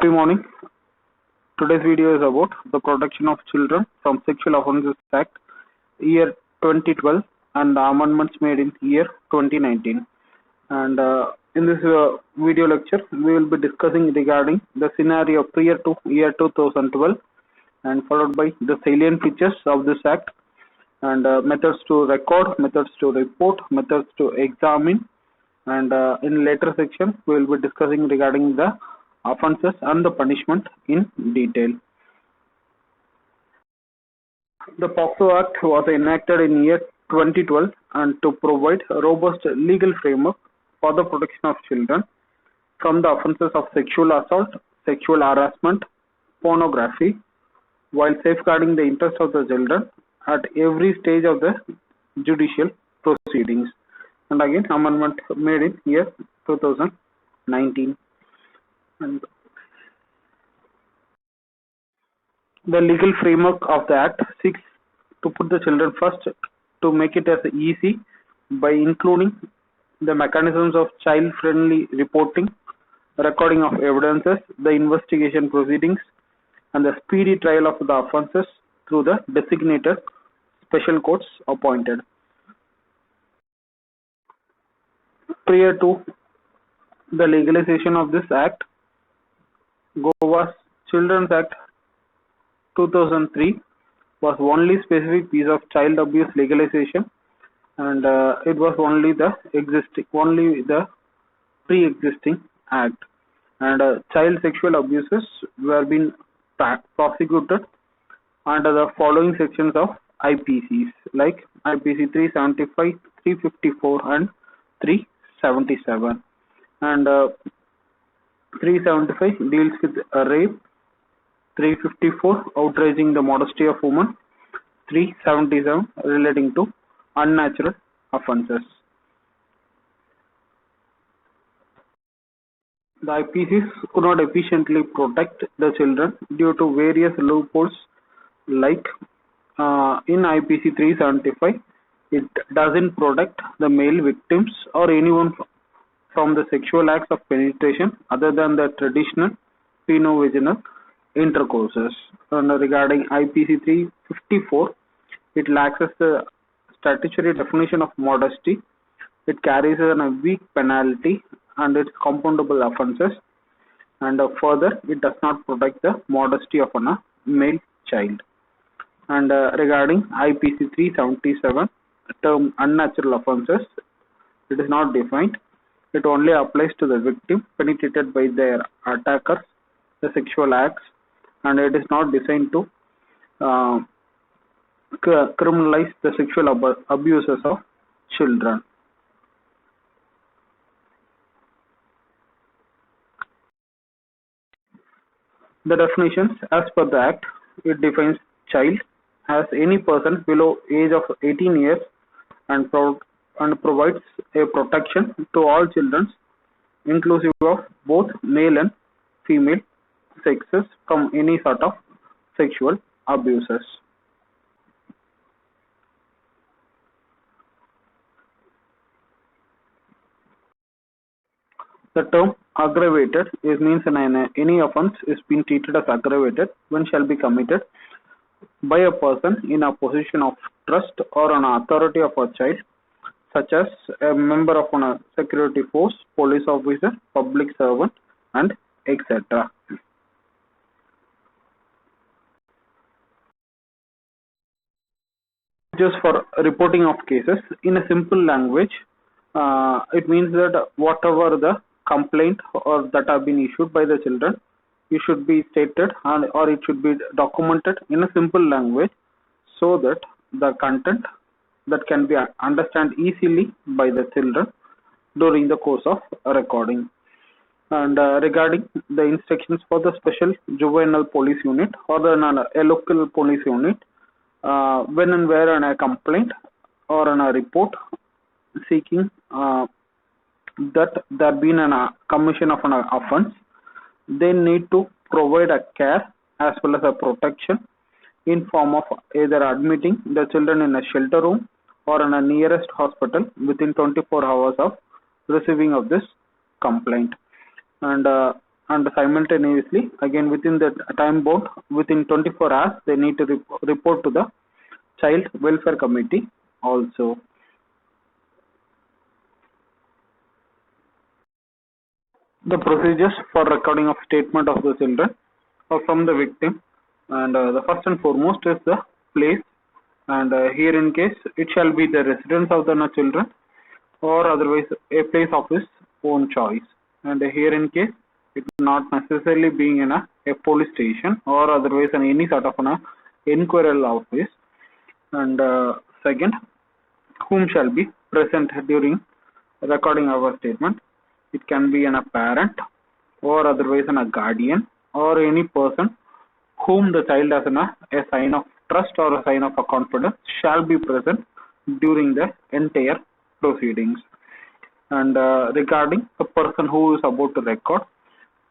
Good morning. Today's video is about the protection of children from Sexual Offences Act, year 2012, and the amendments made in year 2019. And in this video lecture, we will be discussing regarding the scenario prior to year 2012, and followed by the salient features of this act, and methods to record, methods to report, methods to examine, and in later section we will be discussing regarding the offences and the punishment in detail. The POCSO Act was enacted in year 2012 and to provide a robust legal framework for the protection of children from the offences of sexual assault, sexual harassment, pornography, while safeguarding the interests of the children at every stage of the judicial proceedings. And again, amendment made in year 2019. And the legal framework of the Act seeks to put the children first, to make it as easy by including the mechanisms of child-friendly reporting, recording of evidences, the investigation proceedings, and the speedy trial of the offences through the designated special courts appointed. Prior to the legalization of this Act, Goa's Children's Act 2003 was only specific piece of child abuse legalization, and it was only the pre-existing act, and child sexual abuses were being prosecuted under the following sections of IPCs, like IPC 375, 354, and 377. And 375 deals with rape, 354 outraging the modesty of women, 377 relating to unnatural offences. The IPCs could not efficiently protect the children due to various loopholes, like in IPC 375, it doesn't protect the male victims or anyone from the sexual acts of penetration other than the traditional penovaginal intercourses. And regarding IPC 354, it lacks the statutory definition of modesty. It carries a weak penalty and its compoundable offences, and further it does not protect the modesty of a male child. And regarding IPC 377, the term unnatural offences, it is not defined. It only applies to the victim penetrated by their attackers, the sexual acts, and it is not designed to criminalize the sexual abuses of children. The definitions as per the Act, it defines child as any person below age of 18 years and provides a protection to all children, inclusive of both male and female sexes, from any sort of sexual abuses. The term aggravated means any offence is being treated as aggravated when shall be committed by a person in a position of trust or an authority of a child, such as a member of a security force, police officer, public servant, and etc. Just for reporting of cases in a simple language, it means that whatever the complaint or that have been issued by the children, it should be stated or it should be documented in a simple language, so that the content that can be understood easily by the children during the course of recording. And regarding the instructions for the special juvenile police unit or a local police unit, when and where a complaint or a report seeking that there been a commission of an offence, they need to provide a care as well as a protection in form of either admitting the children in a shelter room or in a nearest hospital within 24 hours of receiving of this complaint. And and simultaneously again within the time bound within 24 hours they need to report to the child welfare committee also. The procedures for recording of statement of the children or from the victim, and the first and foremost is the place, and here in case it shall be the residence of the children or otherwise a place of his own choice, and here in case it not necessarily being in a police station or otherwise in any sort of an inquiry office, and second, whom shall be present during recording of a statement. It can be a parent or otherwise a guardian or any person whom the child has a sign of trust or a sign of a confidence shall be present during the entire proceedings. And regarding the person who is about to record,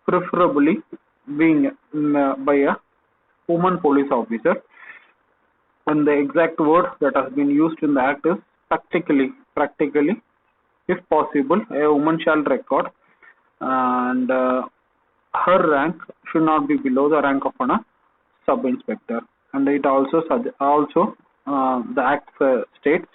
preferably being by a woman police officer, and the exact word that has been used in the act is practically, if possible a woman shall record, and her rank should not be below the rank of a sub inspector, and it also the act states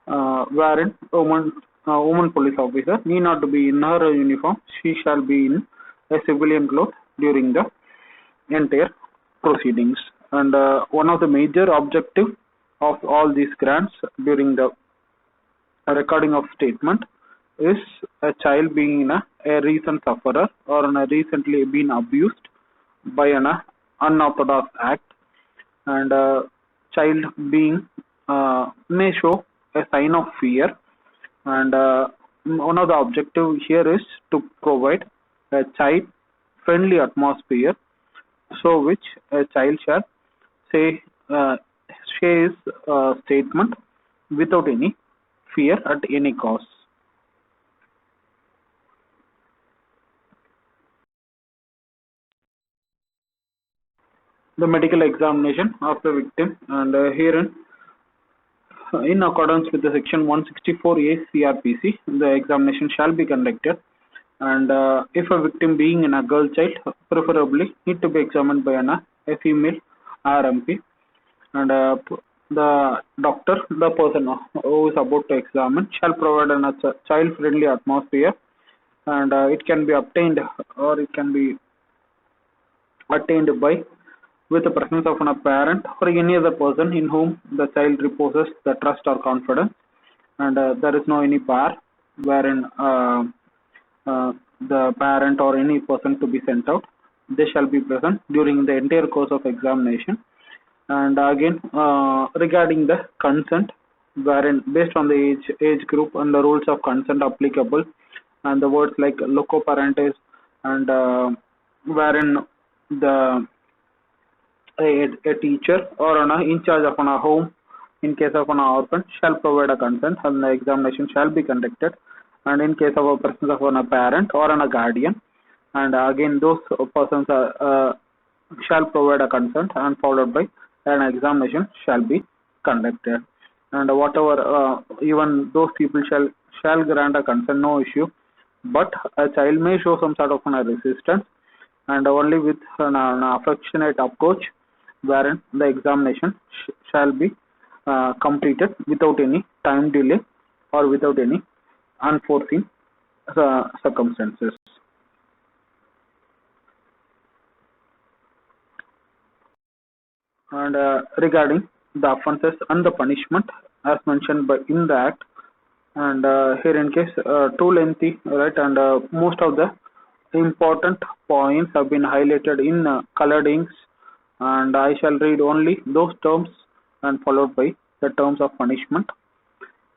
wherein woman police officer need not to be in her uniform, she shall be in a civilian clothes during the entire proceedings. And one of the major objective of all these grants during the recording of statement is a child being a recent sufferer or recently been abused by an unorthodox act, and child being may show a sign of fear, and one of the objective here is to provide a child friendly atmosphere so which a child shall say his statement without any fear at any cost. The medical examination of the victim, and herein in accordance with the section 164A CRPC, the examination shall be conducted, and if a victim being in a girl child, preferably need to be examined by a female RMP, and the doctor, the person who is about to examine, shall provide a child-friendly atmosphere, and it can be obtained or it can be attained by with the presence of a parent or any other person in whom the child reposes the trust or confidence, and there is no any bar wherein the parent or any person to be sent out. They shall be present during the entire course of examination. And again regarding the consent, wherein based on the age group and the rules of consent applicable, and the words like loco parentis, and wherein the a teacher or in charge of a home in case of an orphan shall provide a consent, and the examination shall be conducted, and in case of a presence of a parent or a guardian, and again those persons shall provide a consent, and followed by an examination shall be conducted. And whatever even those people shall grant a consent, no issue, but a child may show some sort of resistance, and only with an affectionate approach wherein the examination shall be completed without any time delay or without any unforeseen circumstances. And regarding the offences and the punishment as mentioned by in the act, and here in case too lengthy, right, and most of the important points have been highlighted in colored inks, and I shall read only those terms and followed by the terms of punishment.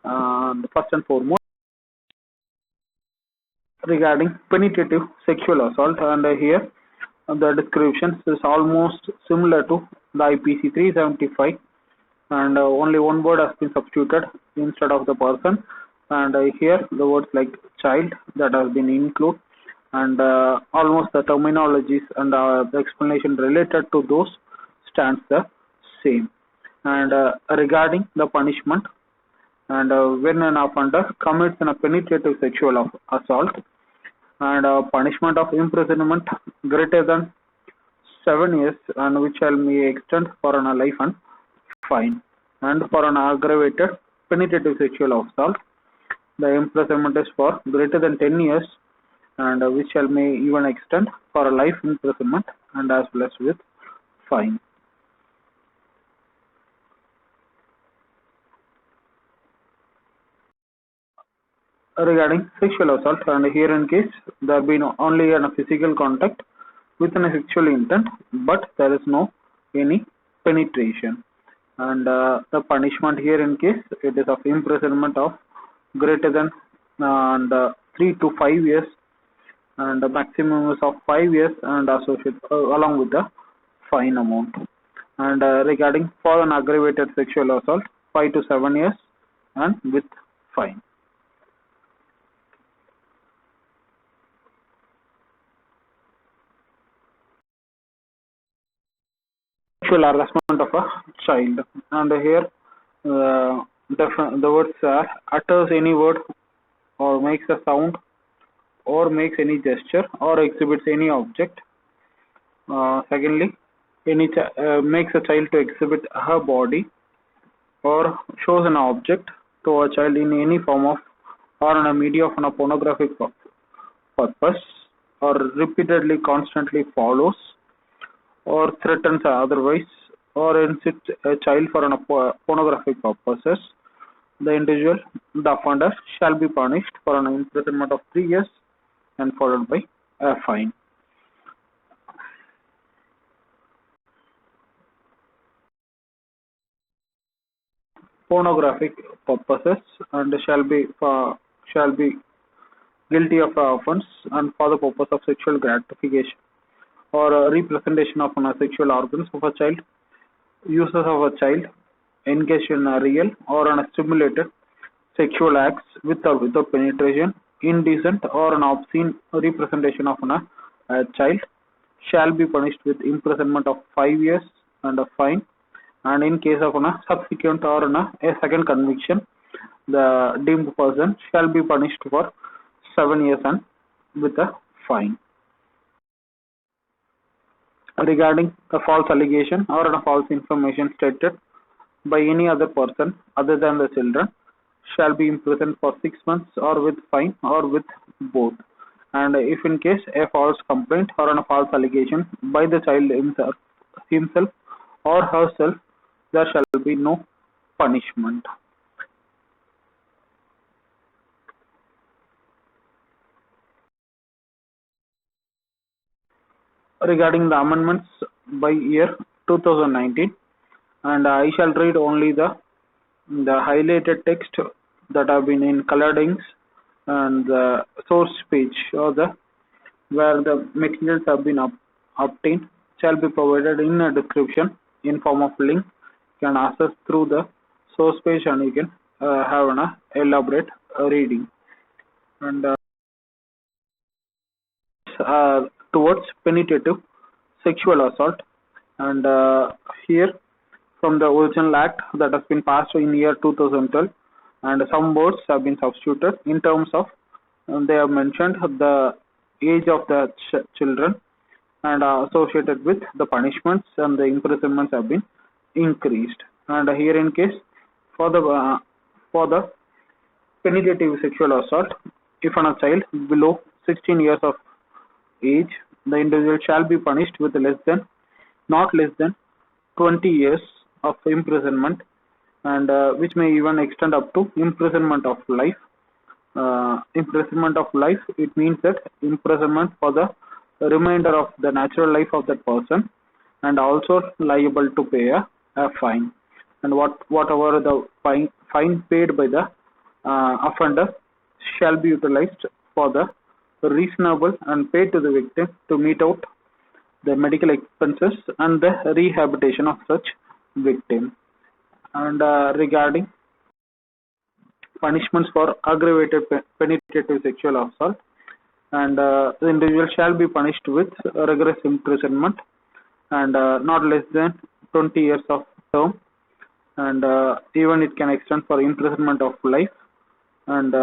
First and foremost, regarding penetrative sexual assault, and here the description is almost similar to the IPC 375, and only one word has been substituted instead of the person, and here the words like child that has been included, and almost the terminologies and the explanation related to those stands the same. And regarding the punishment, and when an offender commits a penetrative sexual assault, and punishment of imprisonment greater than 7 years and which shall be extend for an life and fine. And for an aggravated penetrative sexual assault, the imprisonment is for greater than 10 years and which shall may even extend for a life imprisonment and as well as with fine. Regarding sexual assault, and here in case there been only a physical contact with a sexual intent, but there is no any penetration, and the punishment here in case it is of imprisonment of greater than and 3 to 5 years, and the maximum is of 5 years and associated along with the fine amount. And regarding for an aggravated sexual assault, 5 to 7 years and with fine. Sexual harassment of a child, and here the words are utters any word or makes a sound or makes any gesture or exhibits any object. Secondly, makes a child to exhibit her body or shows an object to a child in any form of or in a media of a pornographic purpose, or repeatedly constantly follows or threatens otherwise or incits a child for an pornographic purposes, the individual, the offender, shall be punished for an imprisonment of 3 years and followed by a fine. Pornographic purposes and shall be guilty of offense and for the purpose of sexual gratification or representation of sexual organs of a child, uses of a child engaged in a real or an stimulated sexual acts with or without penetration, indecent or an obscene representation of a child, shall be punished with imprisonment of 5 years and a fine. And in case of a subsequent or a second conviction, the deemed person shall be punished for 7 years and with a fine. Regarding a false allegation or a false information stated by any other person other than the children, shall be imprisoned for 6 months or with fine or with both. And if in case a false complaint or a false allegation by the child himself or herself, there shall be no punishment. Regarding the amendments by year 2019, and I shall read only the highlighted text that have been in colored inks, and the source page or the where the materials have been obtained shall be provided in a description in form of link. You can access through the source page and you can have an elaborate reading. And towards penetrative sexual assault, and here from the original act that has been passed in year 2012, and some words have been substituted in terms of they have mentioned the age of the children, and associated with the punishments and the imprisonments have been increased. And here in case for the penetrative sexual assault, if a child below 16 years of age, the individual shall be punished with not less than 20 years of imprisonment, and which may even extend up to imprisonment of life. Imprisonment of life, it means that imprisonment for the remainder of the natural life of that person, and also liable to pay a fine. And whatever the fine paid by the offender shall be utilized for the reasonable and paid to the victim to meet out the medical expenses and the rehabilitation of such victim. And regarding punishments for aggravated penetrative sexual assault, and the individual shall be punished with rigorous imprisonment and not less than 20 years of term, and even it can extend for imprisonment of life, and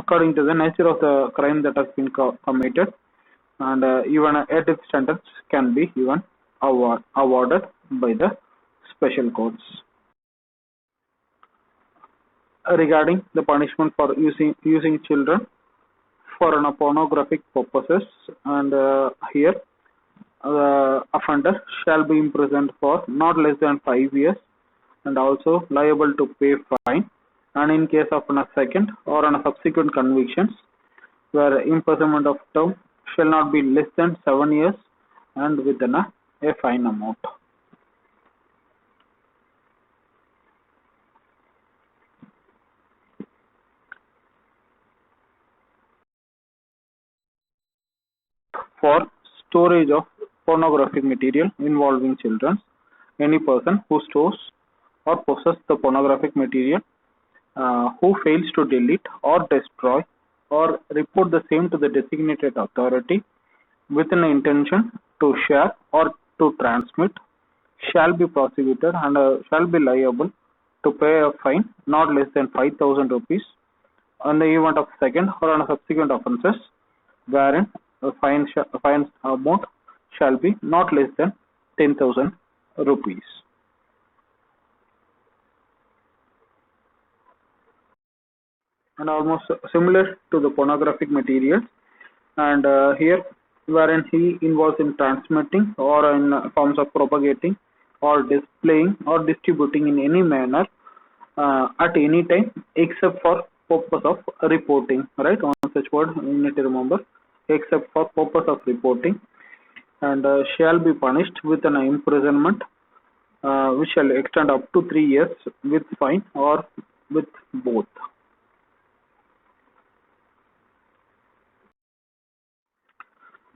according to the nature of the crime that has been committed, and even a death sentence can be even awarded by the special courts. Regarding the punishment for using children for pornographic purposes, and here the offender shall be imprisoned for not less than 5 years and also liable to pay fine, and in case of a second or on a subsequent convictions where imprisonment of term shall not be less than 7 years and within a fine amount. For storage of pornographic material involving children, any person who stores or possesses the pornographic material who fails to delete or destroy or report the same to the designated authority with an intention to share or to transmit shall be prosecuted and shall be liable to pay a fine not less than 5,000 rupees on the event of second or on subsequent offences wherein the fine amount shall be not less than 10,000 rupees. And almost similar to the pornographic materials, and here wherein he involves in transmitting or in forms of propagating or displaying or distributing in any manner at any time except for purpose of reporting, right? One such word you need to remember, except for purpose of reporting, and shall be punished with an imprisonment which shall extend up to 3 years with fine or with both.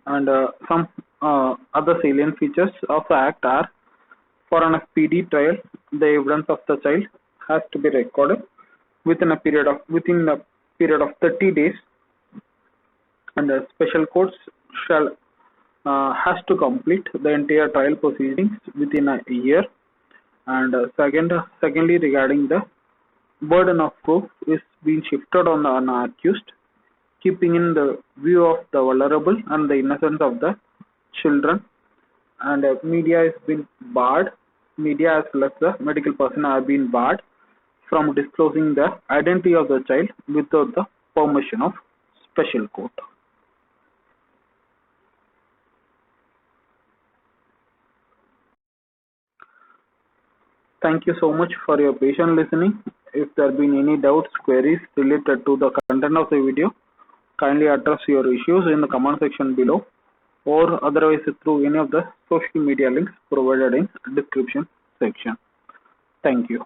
And some other salient features of the Act are: for an speedy trial, the evidence of the child has to be recorded within a period of 30 days, and the special courts shall has to complete the entire trial proceedings within a year. And secondly, regarding the burden of proof is being shifted on the accused, keeping in the view of the vulnerable and the innocence of the children, and media has been barred. Media as well as the medical personnel have been barred from disclosing the identity of the child without the permission of special court. Thank you so much for your patient listening. If there have been any doubts, queries related to the content of the video, kindly address your issues in the comment section below, or otherwise through any of the social media links provided in description section. Thank you.